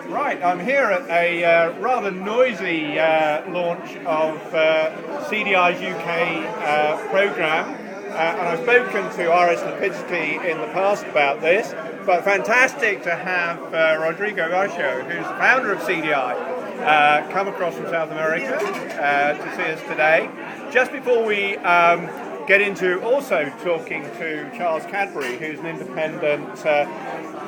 Right, I'm here at a rather noisy launch of CDI's UK programme, and I've spoken to RS Lapidity in the past about this, but fantastic to have Rodrigo Garcio, who's the founder of CDI, come across from South America to see us today. Just before we get into also talking to Charles Cadbury, who's an independent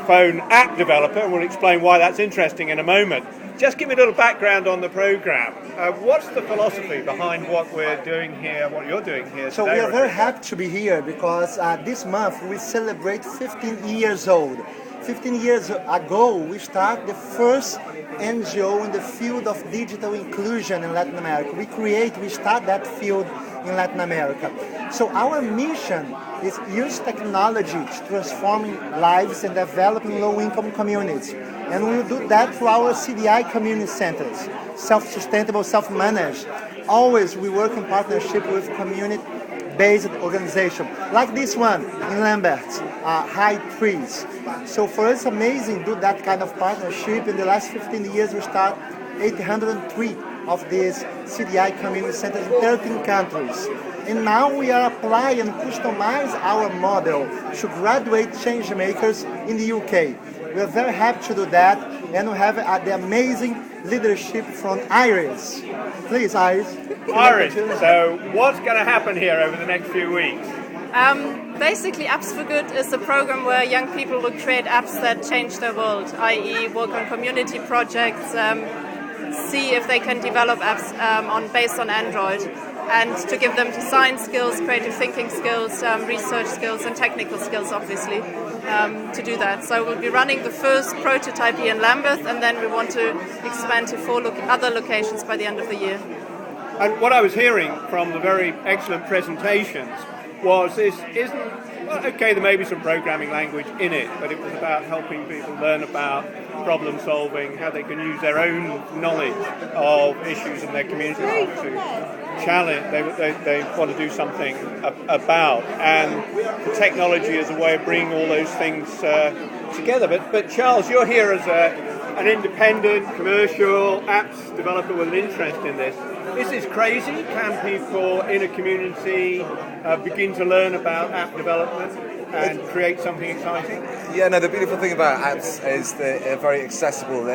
phone app developer, and we'll explain why that's interesting in a moment. Just give me a little background on the program. What's the philosophy behind what we're doing here, what you're doing here So today? we are very happy to be here because this month we celebrate 15 years old. 15 years ago we started the first NGO in the field of digital inclusion in Latin America. We start that field in Latin America. So our mission is use technology to transforming lives and developing low-income communities. And we will do that through our CDI community centers, self-sustainable, self-managed. Always we work in partnership with community-based organization, like this one in Lambert, High Trees. So for us, it's amazing to do that kind of partnership. In the last 15 years, we start 803 of these CDI community centers in 13 countries. And now we are applying and customize our model to graduate change makers in the UK. We are very happy to do that, and we have the amazing leadership from Iris. Please, Iris. Iris, so what's going to happen here over the next few weeks? Basically, Apps for Good is a program where young people will create apps that change their world, i.e. work on community projects, see if they can develop apps based on Android, and to give them design skills, creative thinking skills, research skills, and technical skills, obviously, to do that. So we'll be running the first prototype here in Lambeth, and then we want to expand to 4 other locations by the end of the year. And what I was hearing from the very excellent presentations was this there may be some programming language in it, but it was about helping people learn about problem solving, how they can use their own knowledge of issues in their community to challenge, they want to do something about, and the technology is a way of bringing all those things together. But Charles, you're here as an independent commercial apps developer with an interest in this. Is this crazy? Can people in a community begin to learn about app development and create something exciting? Yeah, no, the beautiful thing about apps is that they're very accessible.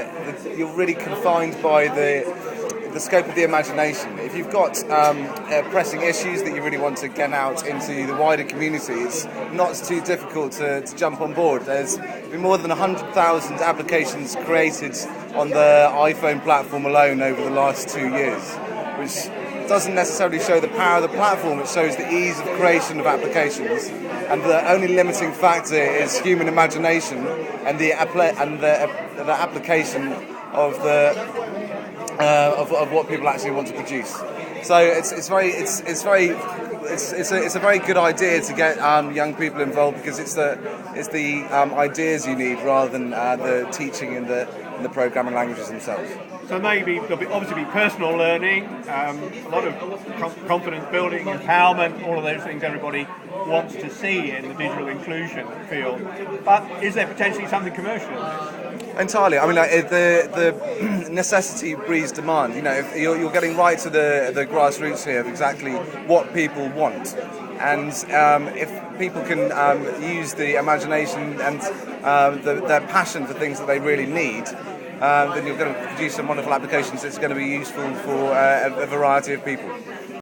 You're really confined by the scope of the imagination. If you've got pressing issues that you really want to get out into the wider community, it's not too difficult to jump on board. There's been more than 100,000 applications created on the iPhone platform alone over the last 2 years, which doesn't necessarily show the power of the platform, it shows the ease of creation of applications, and the only limiting factor is human imagination and the application of what people actually want to produce. So it's a very good idea to get young people involved, because it's the ideas you need rather than the teaching in the programming languages themselves. So there'll obviously be personal learning, a lot of confidence building, empowerment, all of those things everybody wants to see in the digital inclusion field. But is there potentially something commercial in this? Entirely. I mean, the necessity breeds demand. You know, if you're getting right to the grassroots here of exactly what people want, and if people can use the imagination and their passion for things that they really need, then you're going to produce some wonderful applications that's going to be useful for a variety of people.